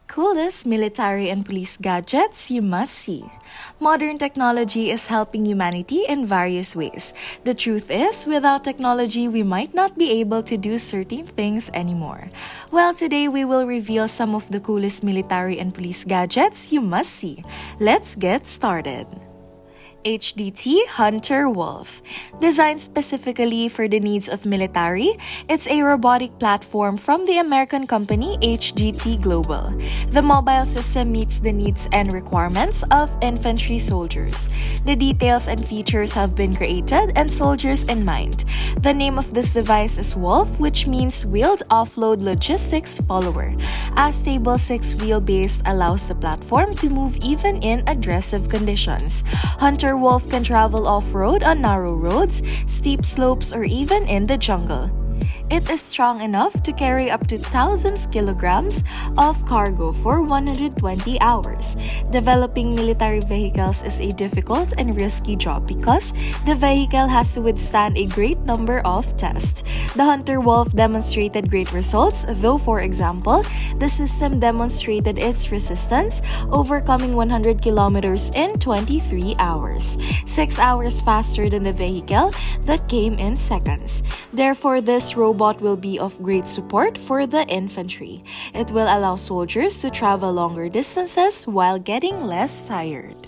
Coolest military and police gadgets you must see. Modern technology is helping humanity in various ways. The truth is, without technology, we might not be able to do certain things anymore. Well, today we will reveal some of the coolest military and police gadgets you must see. Let's get started. HDT Hunter WOLF. Designed specifically for the needs of military, it's a robotic platform from the American company HDT Global. The mobile system meets the needs and requirements of infantry soldiers. The details and features have been created and soldiers in mind. The name of this device is WOLF, which means Wheeled Offload Logistics Follower. A stable 6-wheel base allows the platform to move even in aggressive conditions. Hunter WOLF can travel off-road on narrow roads, steep slopes, or even in the jungle. It is strong enough to carry up to thousands kilograms of cargo for 120 hours. Developing military vehicles is a difficult and risky job because the vehicle has to withstand a great number of tests. The Hunter WOLF demonstrated great results, though, for example, the system demonstrated its resistance, overcoming 100 kilometers in 23 hours, 6 hours faster than the vehicle that came in seconds. Therefore, this robot will be of great support for the infantry. It will allow soldiers to travel longer distances while getting less tired.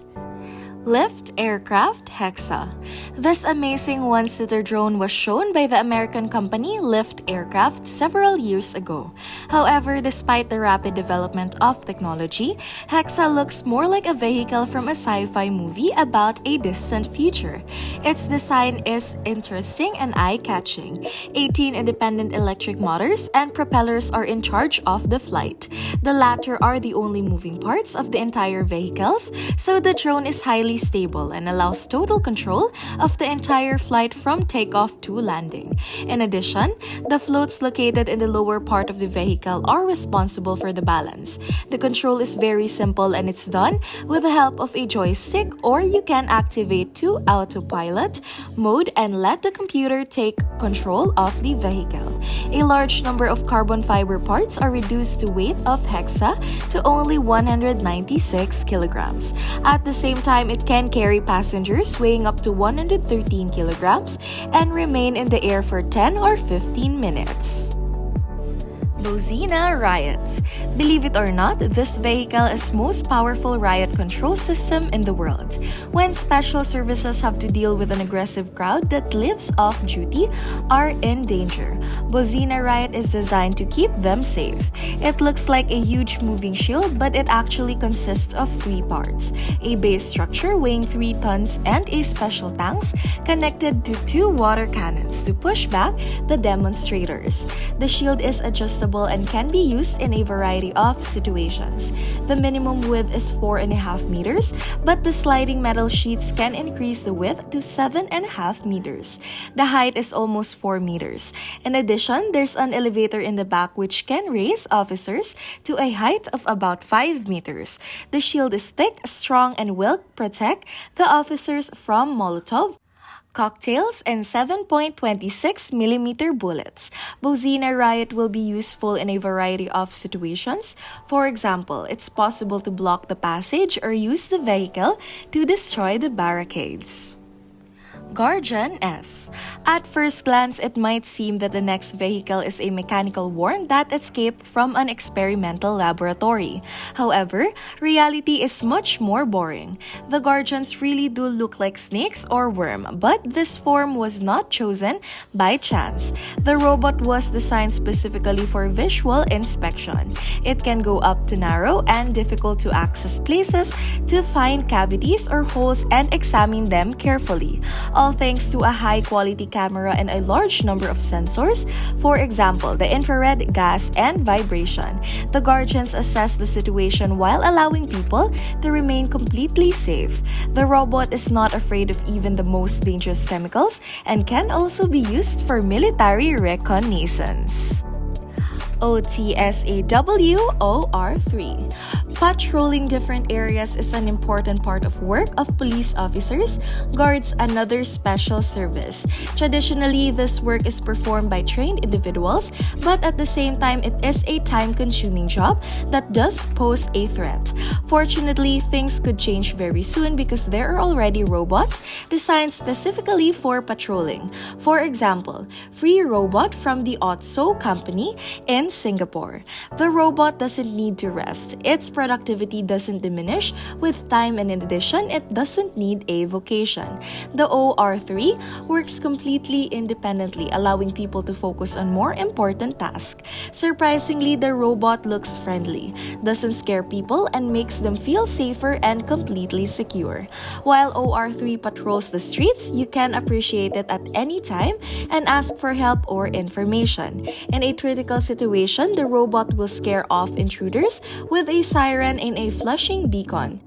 Lift Aircraft Hexa. This amazing one-seater drone was shown by the American company Lift Aircraft several years ago. However, despite the rapid development of technology, Hexa looks more like a vehicle from a sci-fi movie about a distant future. Its design is interesting and eye-catching. 18 independent electric motors and propellers are in charge of the flight. The latter are the only moving parts of the entire vehicles, so the drone is highly stable and allows total control of the entire flight from takeoff to landing. In addition, the floats located in the lower part of the vehicle are responsible for the balance. The control is very simple and it's done with the help of a joystick, or you can activate to autopilot mode and let the computer take control of the vehicle. A large number of carbon fiber parts are reduced the weight of Hexa to only 196 kilograms. At the same time, it can carry passengers weighing up to 113 kilograms and remain in the air for 10 or 15 minutes. Bozena Riot. Believe it or not, this vehicle is most powerful riot control system in the world. When special services have to deal with an aggressive crowd that lives off duty are in danger, Bozena Riot is designed to keep them safe. It looks like a huge moving shield, but it actually consists of 3 parts: a base structure weighing 3 tons and a special tanks connected to 2 water cannons to push back the demonstrators. The shield is adjustable and can be used in a variety of situations. The minimum width is 4.5 meters, but the sliding metal sheets can increase the width to 7.5 meters. The height is almost 4 meters. In addition, there's an elevator in the back which can raise officers to a height of about 5 meters. The shield is thick, strong, and will protect the officers from Molotov cocktails and 7.26mm bullets. Bozena Riot will be useful in a variety of situations. For example, it's possible to block the passage or use the vehicle to destroy the barricades. Guardian S. At first glance, it might seem that the next vehicle is a mechanical worm that escaped from an experimental laboratory. However, reality is much more boring. The Guardians really do look like snakes or worm, but this form was not chosen by chance. The robot was designed specifically for visual inspection. It can go up to narrow and difficult to access places to find cavities or holes and examine them carefully, all thanks to a high-quality camera and a large number of sensors, for example, the infrared, gas, and vibration. The Guardians assess the situation while allowing people to remain completely safe. The robot is not afraid of even the most dangerous chemicals and can also be used for military reconnaissance. OTSAW O-R3. Patrolling different areas is an important part of work of police officers, guards, and other special service. Traditionally, this work is performed by trained individuals, but at the same time, it is a time-consuming job that does pose a threat. Fortunately, things could change very soon because there are already robots designed specifically for patrolling. For example, Free Robot from the OTSAW company in Singapore. The robot doesn't need to rest. Its productivity doesn't diminish with time, and in addition, it doesn't need a vocation. The OR3 works completely independently, allowing people to focus on more important tasks. Surprisingly, the robot looks friendly, doesn't scare people, and makes them feel safer and completely secure. While OR3 patrols the streets, you can appreciate it at any time and ask for help or information. In a critical situation, the robot will scare off intruders with a siren and a flashing beacon.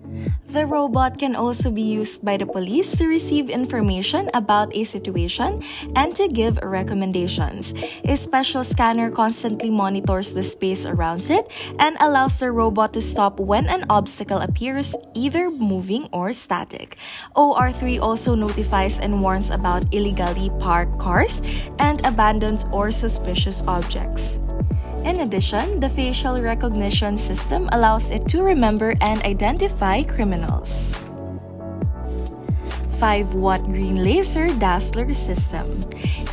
The robot can also be used by the police to receive information about a situation and to give recommendations. A special scanner constantly monitors the space around it and allows the robot to stop when an obstacle appears, either moving or static. OR3 also notifies and warns about illegally parked cars and abandoned or suspicious objects. In addition, the facial recognition system allows it to remember and identify criminals. 5-watt Green Laser Dazzler System.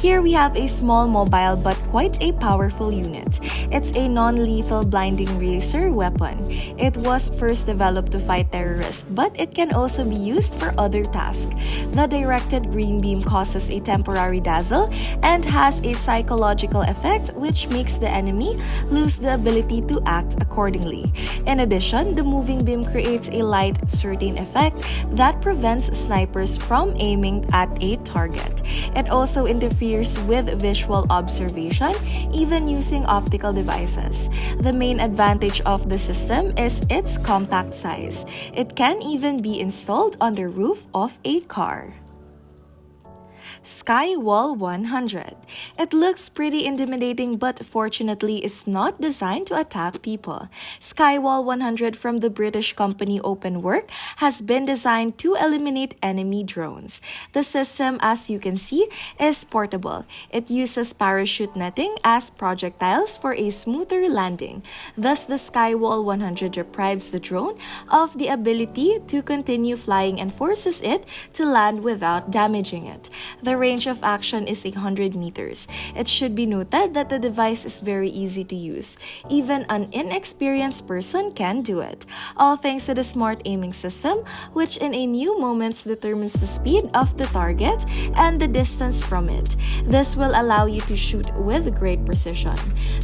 Here we have a small mobile but quite a powerful unit. It's a non-lethal blinding laser weapon. It was first developed to fight terrorists, but it can also be used for other tasks. The directed green beam causes a temporary dazzle and has a psychological effect which makes the enemy lose the ability to act accordingly. In addition, the moving beam creates a light, certain effect that prevents snipers from aiming at a target. It also interferes with visual observation, even using optical devices. The main advantage of the system is its compact size. It can even be installed on the roof of a car. SkyWall 100. It looks pretty intimidating, but fortunately is not designed to attack people. SkyWall 100 from the British company OpenWork has been designed to eliminate enemy drones. The system, as you can see, is portable. It uses parachute netting as projectiles for a smoother landing. Thus, the SkyWall 100 deprives the drone of the ability to continue flying and forces it to land without damaging it. The range of action is 100 meters. It should be noted that the device is very easy to use. Even an inexperienced person can do it. All thanks to the smart aiming system, which in a new moments determines the speed of the target and the distance from it. This will allow you to shoot with great precision.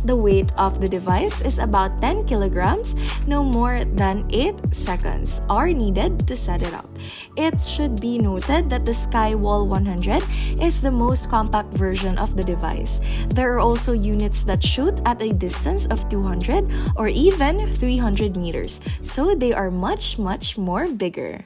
The weight of the device is about 10 kilograms. No more than 8 seconds are needed to set it up. It should be noted that the SkyWall 100 is the most compact version of the device. There are also units that shoot at a distance of 200 or even 300 meters, so they are much more bigger.